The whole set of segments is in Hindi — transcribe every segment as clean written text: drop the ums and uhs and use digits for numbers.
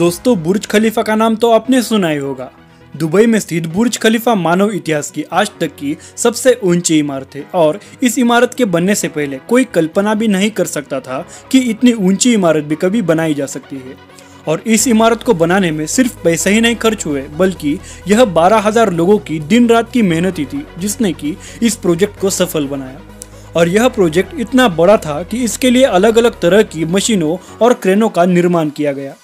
दोस्तों, बुर्ज खलीफा का नाम तो आपने सुना ही होगा। दुबई में स्थित बुर्ज खलीफा मानव इतिहास की आज तक की सबसे ऊंची इमारत है और इस इमारत के बनने से पहले कोई कल्पना भी नहीं कर सकता था कि इतनी ऊंची इमारत भी कभी बनाई जा सकती है। और इस इमारत को बनाने में सिर्फ पैसे ही नहीं खर्च हुए, बल्कि यह 12,000 लोगों की दिन रात की मेहनत ही थी जिसने कि इस प्रोजेक्ट को सफल बनाया। और यह प्रोजेक्ट इतना बड़ा था कि इसके लिए अलग अलग तरह की मशीनों और क्रेनों का निर्माण किया गया।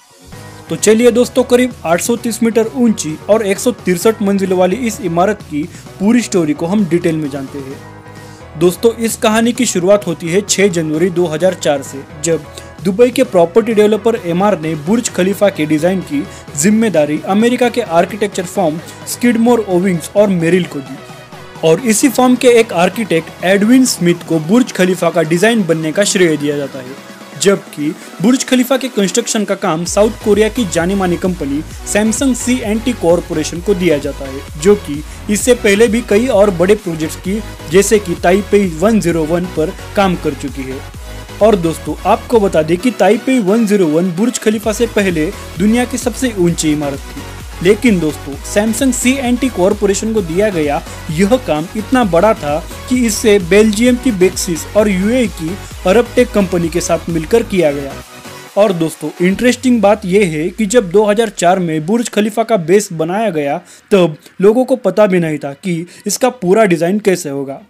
तो चलिए दोस्तों, करीब 830 मीटर ऊंची और 163 मंजिल वाली इस इमारत की पूरी स्टोरी को हम डिटेल में जानते हैं। दोस्तों, इस कहानी की शुरुआत होती है 6 जनवरी 2004 से, जब दुबई के प्रॉपर्टी डेवलपर एमआर ने बुर्ज खलीफा के डिजाइन की जिम्मेदारी अमेरिका के आर्किटेक्चर फर्म स्किडमोर, ओविंग्स और मेरिल को दी। और इसी फर्म के एक आर्किटेक्ट एडविन स्मिथ को बुर्ज खलीफा का डिजाइन बनने का श्रेय दिया जाता है, जबकि बुर्ज खलीफा के कंस्ट्रक्शन का काम साउथ कोरिया की जानी मानी कंपनी सैमसंग C&T कॉरपोरेशन को दिया जाता है, जो कि इससे पहले भी कई और बड़े प्रोजेक्ट्स की जैसे कि ताइपेई 101 पर काम कर चुकी है। और दोस्तों, आपको बता दें कि ताइपेई 101 बुर्ज खलीफा से पहले दुनिया की सबसे ऊंची इमारत थी। लेकिन दोस्तों, सैमसंग C&T कॉरपोरेशन को दिया गया यह काम इतना बड़ा था कि इससे बेल्जियम की बेक्सिस और UAE की अरब टेक कंपनी के साथ मिलकर किया गया। और दोस्तों, इंटरेस्टिंग बात यह है कि जब 2004 में बुर्ज खलीफा का बेस बनाया गया, तब लोगों को पता भी नहीं था कि इसका पूरा डिज़ाइन कैसे होगा,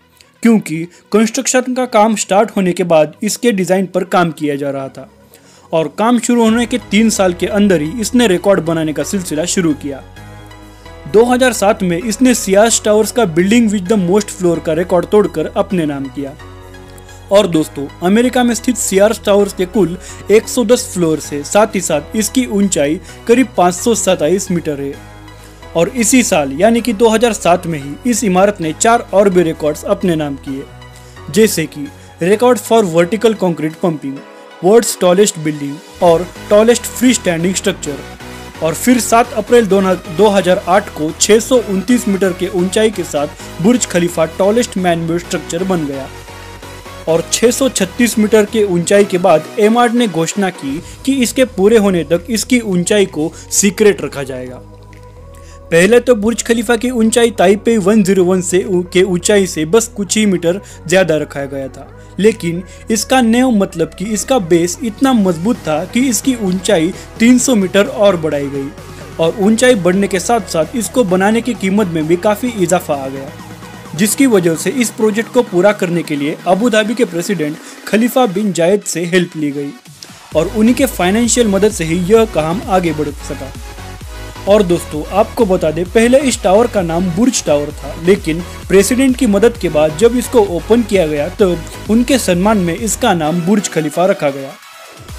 क्योंकि कंस्ट्रक्शन का काम स्टार्ट होने के बाद इसके डिज़ाइन पर काम किया जा रहा था। और काम शुरू होने के 3 साल के अंदर ही इसने रिकॉर्ड बनाने का सिलसिला शुरू किया। 2007 में इसने सीआरएस टावर्स का building with the most floor का रिकॉर्ड तोड़कर अपने नाम किया। और दोस्तों, अमेरिका में स्थित सीआरएस टावर्स के कुल 110 फ्लोर से साथ ही साथ इसकी ऊंचाई करीब 527 मीटर है। और इसी साल यानी कि 2007 में ही इस इमारत ने 4 और भी रिकॉर्ड्स अपने नाम किए, जैसे कि record for vertical concrete pumping, world's tallest building और टॉलेस्ट फ्री स्टैंडिंग स्ट्रक्चर। और फिर 7 अप्रैल 2008 को 629 मीटर के ऊंचाई के साथ बुर्ज खलीफा टॉलेस्ट मैन मेड स्ट्रक्चर बन गया। और 636 मीटर के ऊंचाई के बाद एमआर ने घोषणा की कि इसके पूरे होने तक इसकी ऊंचाई को सीक्रेट रखा जाएगा। पहले तो बुर्ज खलीफा की ऊंचाई ताइपेई 101 के ऊंचाई से बस कुछ ही मीटर ज्यादा रखा गया था, लेकिन इसका नेव मतलब कि इसका बेस इतना मजबूत था कि इसकी ऊंचाई 300 मीटर और बढ़ाई गई। और ऊंचाई बढ़ने के साथ साथ इसको बनाने की कीमत में भी काफ़ी इजाफा आ गया, जिसकी वजह से इस प्रोजेक्ट को पूरा करने के लिए अबू धाबी के प्रेसिडेंट खलीफा बिन जायद से हेल्प ली गई और उन्हीं के फाइनेंशियल मदद से ही यह काम आगे बढ़ सका। और दोस्तों, आपको बता दें, पहले इस टावर का नाम बुर्ज टावर था, लेकिन प्रेसिडेंट की मदद के बाद जब इसको ओपन किया गया तब उनके सम्मान में इसका नाम बुर्ज खलीफा रखा गया।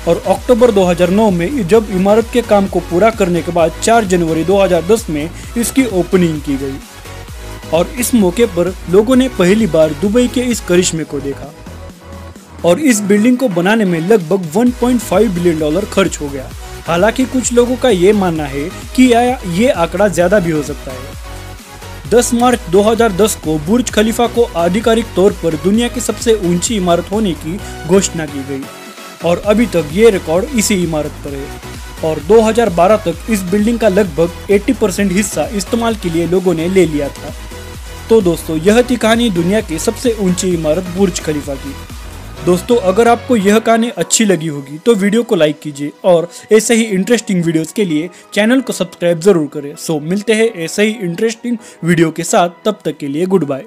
और अक्टूबर 2009 में जब इमारत के काम को पूरा करने के बाद 4 जनवरी 2010 में इसकी ओपनिंग की गई। और इस मौके पर लोगों ने पहली बार दुबई के इस करिश्मे को देखा। और इस बिल्डिंग को बनाने में लगभग $1.5 बिलियन खर्च हो गया। हालांकि कुछ लोगों का ये मानना है कि ये आंकड़ा ज्यादा भी हो सकता है। 10 मार्च 2010 को बुर्ज खलीफा को आधिकारिक तौर पर दुनिया की सबसे ऊंची इमारत होने की घोषणा की गई और अभी तक ये रिकॉर्ड इसी इमारत पर है। और 2012 तक इस बिल्डिंग का लगभग 80% हिस्सा इस्तेमाल के लिए लोगों ने ले लिया था। तो दोस्तों, यह थी कहानी दुनिया की सबसे ऊंची इमारत बुर्ज खलीफा की। दोस्तों, अगर आपको यह कहानी अच्छी लगी होगी तो वीडियो को लाइक कीजिए और ऐसे ही इंटरेस्टिंग वीडियोस के लिए चैनल को सब्सक्राइब जरूर करें। सो मिलते हैं ऐसे ही इंटरेस्टिंग वीडियो के साथ, तब तक के लिए गुड बाय।